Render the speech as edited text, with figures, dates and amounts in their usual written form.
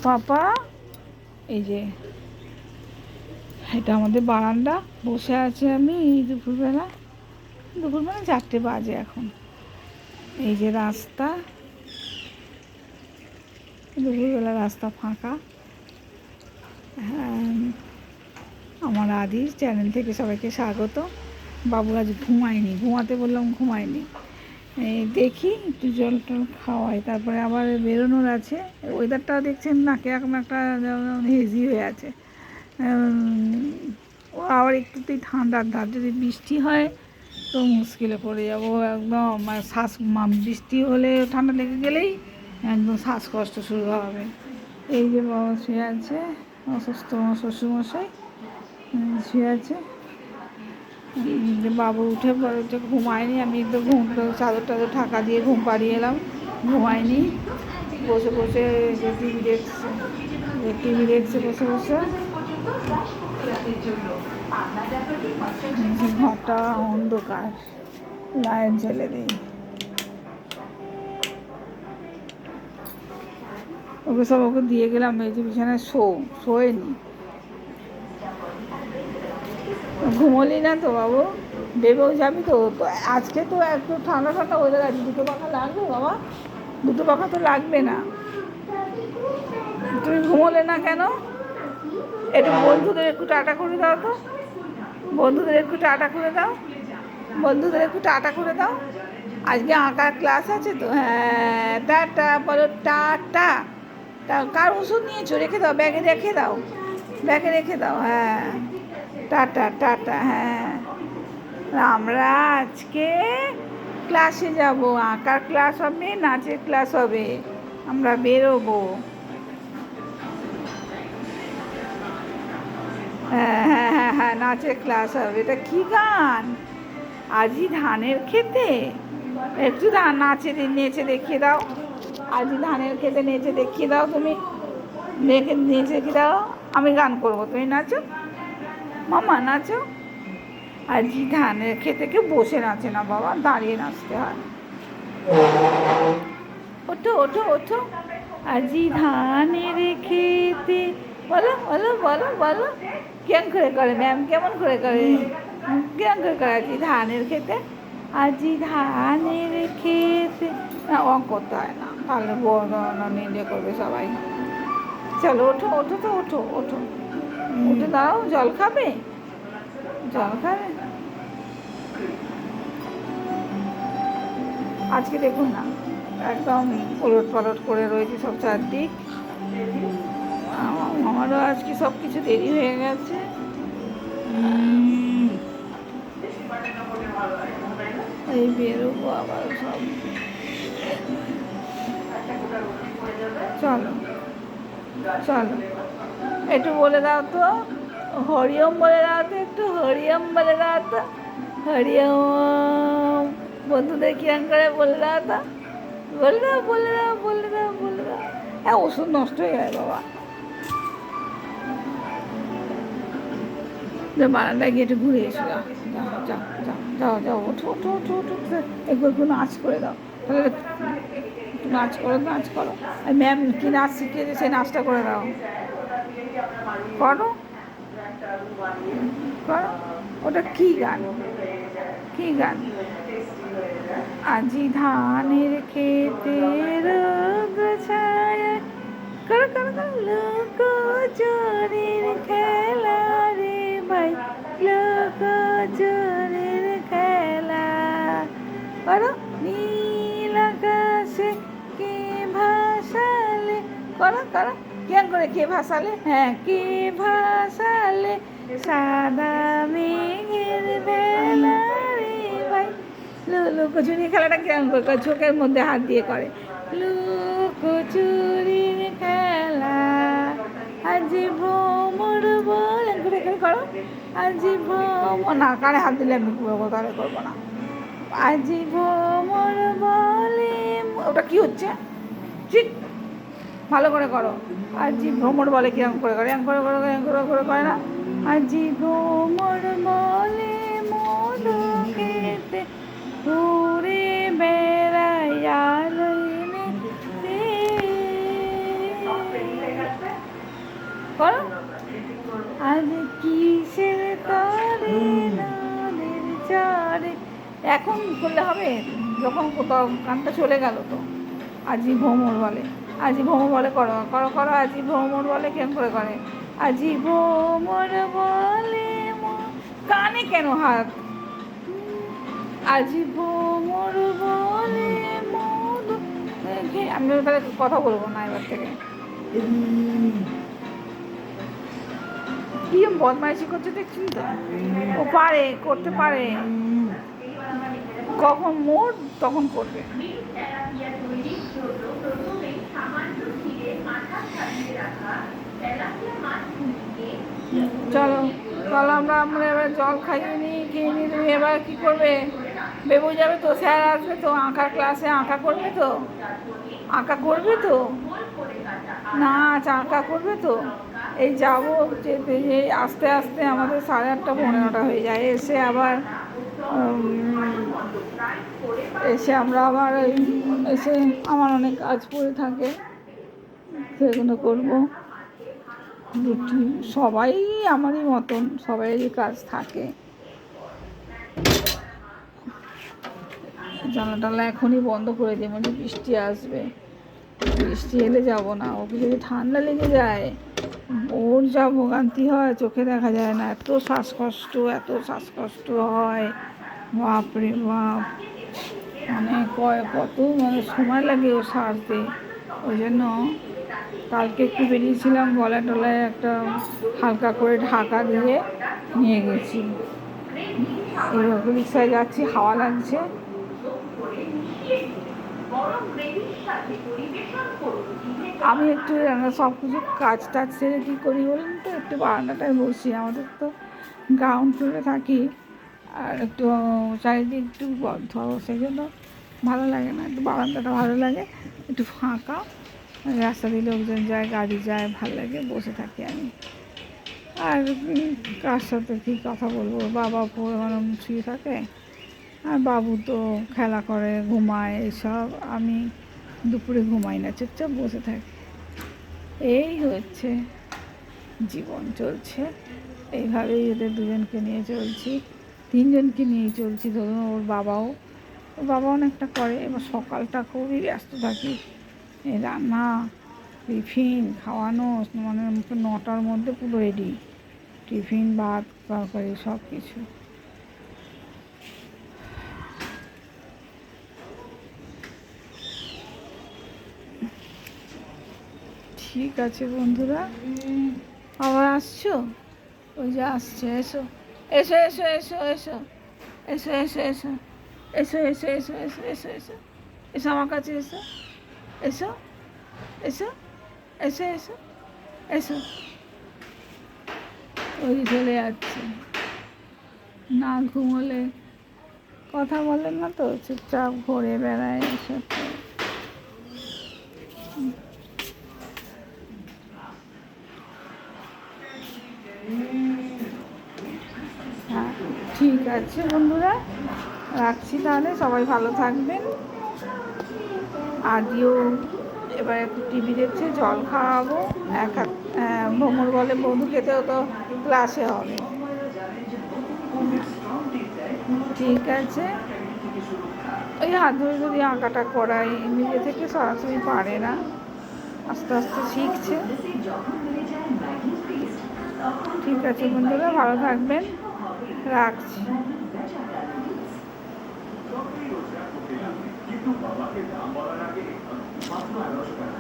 পাপা, এই যে এটা আমাদের বারান্দা, বসে আছে আমি দুপুরবেলা 4টে বাজে এখন। এই যে রাস্তা, দুপুরবেলা রাস্তা ফাঁকা। হ্যাঁ, আমার আদিস চ্যানেল থেকে সবাইকে স্বাগত। বাবু আজ ঘুমায়নি, ঘুমাতে বললাম ঘুমায়নি। দেখি একটু জল টল খাওয়াই, তারপরে আবার বেরোনোর আছে। ওয়েদারটা দেখছেন না কিরকম একটা হেজি হয়ে আছে। ও আবার একটুতেই ঠান্ডার ধার, যদি বৃষ্টি হয় তো মুশকিলে পড়ে যাবো একদম। শ্বাস বৃষ্টি হলে ঠান্ডা লেগে গেলেই একদম শ্বাসকষ্ট শুরু হবে। এই যে বাবা শুয়ে আছে, অসুস্থ আমার শ্বশুরমশাই শুয়ে আছে। বাবু উঠে ঘুমায়নি, আমি তো চাদর টাদর ঢাকা দিয়ে ঘুম পাড়িয়ে এলাম, ঘুমায়নি। বসে বসে টিভি দেখছে বসে বসে। ঘরটা অন্ধকার, লাইট জ্বেলে দিই। ওকে দিয়ে গেলাম, এই যে বিছানায় শোয়নি। ঘুমোলি না তো বাবু? বেবেও যাবি তো? আজকে তো একটু ঠান্ডা ঠান্ডা ওয়েদার আছে, 2টো পাখা লাগবে বাবা? 2টো পাখা তো লাগবে না। তুমি ঘুমোলে না কেন? একটু বন্ধুদের একটু টাটা করে দাও তো, বন্ধুদের একটু টাটা করে দাও, বন্ধুদের একটু টাটা করে দাও। আজকে আঁকার ক্লাস আছে তো। হ্যাঁ, টাটা বলো, টাটা। কার ওষুধ নিয়েছো? রেখে দাও, ব্যাগে রেখে দাও, ব্যাগে রেখে দাও। হ্যাঁ, টাটা টাটা। হ্যাঁ, আমরা আজকে ক্লাসে যাব, আঁকার ক্লাস হবে, নাচের ক্লাস হবে, আমরা বেরোবো। হ্যাঁ হ্যাঁ হ্যাঁ হ্যাঁ, নাচের ক্লাস হবে। এটা কি গান? আজই ধানের খেতে, একটু নেচে দেখিয়ে দাও। আজই ধানের খেতে নেচে দেখিয়ে দাও, তুমি নেচে দেখিয়ে দাও। আমি গান করবো, তুমি নাচো, মামা নাচো। আজই ধানের খেতে কেউ বসে নাচে না বাবা, দাঁড়িয়ে নাচতে হয়। ওঠো ওঠো ওঠো, আজই ধানের খেতে, বলো বলো বলো বলো। কেমন করে করে ম্যাম, কেমন করে করে, কেমন করে করে? আজই ধানের খেতে, আজই ধানের খেতে। না, অঙ্ক করতে হয় না, তাহলে নিন্দে করবে সবাই। চলো ওঠো ওঠো তো, ওঠো ওঠো, উঠে দাও। জল খাবে? জল খাবে? আজকে দেখুন না, একদম ওলট পালট করে রয়েছে সব চারদিক। আমারও আজকে সব কিছু দেরি হয়ে গেছে। এই বেরোবো আবার সব। চলো চলো, একটু বলে দাও তো, হরিওম বলে দাও তো, একটু হরিওম বলে দাও তো, হরিওম। বন্ধুদের কিরম করে বলে দাও তো, বলে দাও বলে দাও বলে দাও বলে দাও। হ্যাঁ, ওষুধ নষ্ট হয়ে যায় বাবা। বারান্দায় গিয়ে একটু ঘুরে এসো, যাও যাও যাও যাও যাও, ওঠো ওঠো ওঠো ওঠো, একটু নাচ করে দাও। তাহলে নাচ করো, নাচ করো। আর ম্যাম কী নাচ শিখিয়েছে সেই নাচটা করে দাও, করো করো। ওটা কী গান, কী গান? আজি ধানের খেতে রোদ ছায়া, করো করো করো। লোক চোরের খেলা রে ভাই, লোক চোরের খেলা। করো, নীল আকাশে কে ভাসালে, করো করো। কেন করে কে ভাসালে? হ্যাঁ, কে ভাসালে সাদা মেঘের বেলা রে ভাই। লুকোচুরি খেলাটা কেমন করে? চোখের মধ্যে হাত দিয়ে করে, লুকোচুরির খেলা। আজি ভ্রমর বলে ঘুরে ঘুরে করো, আজি ভ্রমর। না, কানে হাত দিলে আমি তাহলে করবো না। আজি ভ্রমর বলে, ওটা কি হচ্ছে? ঠিক ভালো করে করো। আজি ভ্রমর বলে কিরম করে করে, এম করে করে করে করে করে না। আজি ভ্রমর বলে মধু খেতে ঘুরে বেড়াই, করো। আজ কিসের তারে নাদের চারে, এখন করলে হবে যখন কোথাও গানটা চলে গেল তো। আজি ভ্রমর বলে, আজি ভ্রমর বলে, করো করো করো, আজি ভ্রমর বলে কেমন করে করে, আজি ভ্রমর বলে কানে কেন হাত, আজি ভ্রমর বলে মধু। আমি তাহলে কথা বলবো না এবার থেকে। কি বদমাইশি করছে দেখছি তো, ও পারে, করতে পারে, কখন মোড় তখন করবে। চলো চলো, আমরা এবার জল খাইয়ে নিই, খেয়ে নিই। তুমি এবার কী করবে? বেবু যাবে তো, স্যার আসবে তো আঁকার ক্লাসে, আঁকা করবে তো, আঁকা করবে তো, নাচ আঁকা করবে তো। এই যাবো যেতে যে আস্তে আস্তে আমাদের 8:30 9:30 হয়ে যায়। এসে আবার এসে আমরা আবার এসে আমার অনেক কাজ পড়ে থাকে, সেগুলো করবো। রুটি, সবাই আমারই মতন, সবাইয়েরই কাজ থাকে। জানালা এখনই বন্ধ করে দিই, মানে বৃষ্টি আসবে। বৃষ্টি এলে যাবো না, ওকে যদি ঠান্ডা লেগে যায় ওর যা ভোগান্তি হয় চোখে দেখা যায় না। এত শ্বাসকষ্ট হয়, বাপরে বাপ। মানে কত সময় লাগে ও সারতে। ওই জন্য কালকে একটু বেরিয়েছিলাম, গলায় টলায় একটা হালকা করে ঢাকা দিয়ে নিয়ে গেছি। এবার রিক্সায় যাচ্ছি, হাওয়া লাগছে। আমি একটু সব কিছু কাজ টাজ সেরে কী করি বলুন তো, একটু বারান্দাটায় বসি। আমাদের তো গ্রাউন্ড ফ্লোরে থাকি, আর একটু চারিদিক একটু বদ্ধ, সেই জন্য ভালো লাগে না। একটু বারান্দাটা ভালো লাগে, একটু ফাঁকা, রাস্তা দিয়ে লোকজন যায়, গাড়ি যায়, ভালো লাগে, বসে থাকি আমি। আর কার সাথে কী কথা বলবো, বাবা শুয়ে থাকে, আর বাবু তো খেলা করে, ঘুমায়, এসব। আমি দুপুরে ঘুমাই না, চুপচাপ বসে থাকি। এই হচ্ছে জীবন, চলছে এইভাবেই। এদের দুজনকে নিয়ে চলছি, 3জনকে নিয়েই চলছি। ধরুন ওর বাবাও অনেকটা করে। এবার সকালটা খুবই ব্যস্ত থাকি, এই রান্না, টিফিন, খাওয়ানো, মানে 9টার মধ্যে পুরো রেডি, টিফিন, ভাত, তরকারি, সব কিছু। ঠিক আছে বন্ধুরা, আবার আসছো? ওই যে আসছে, এসো এসো এসো এসো এসো এসো এসো এসো এসো এসো এসো এসো এসো এসো এসো আমার কাছে এসো, এসো এসো এসো এসো এসো। ওই চলে যাচ্ছে, না ঘুমোলে কথা বলেন না তো, চুপচাপ ঘুরে বেড়ায় এসব। হ্যাঁ ঠিক আছে বন্ধুরা, রাখছি তাহলে। সবাই ভালো থাকবেন। আজও এবার একটু টিভি দেখছে, জল খাওয়াবো। ভ্রমর বলে বন্ধু খেতেও তো ক্লাসে হবে। ঠিক আছে, ওই হাত ধরে যদি আঁকাটা করাই, নিজে থেকে সরাসরি পারে না, আস্তে আস্তে শিখছে। ঠিক আছে বন্ধুরা, ভালো থাকবেন, রাখছি। কিন্তু বাবাকে দাম বলার আগে মাত্র 1100 টাকা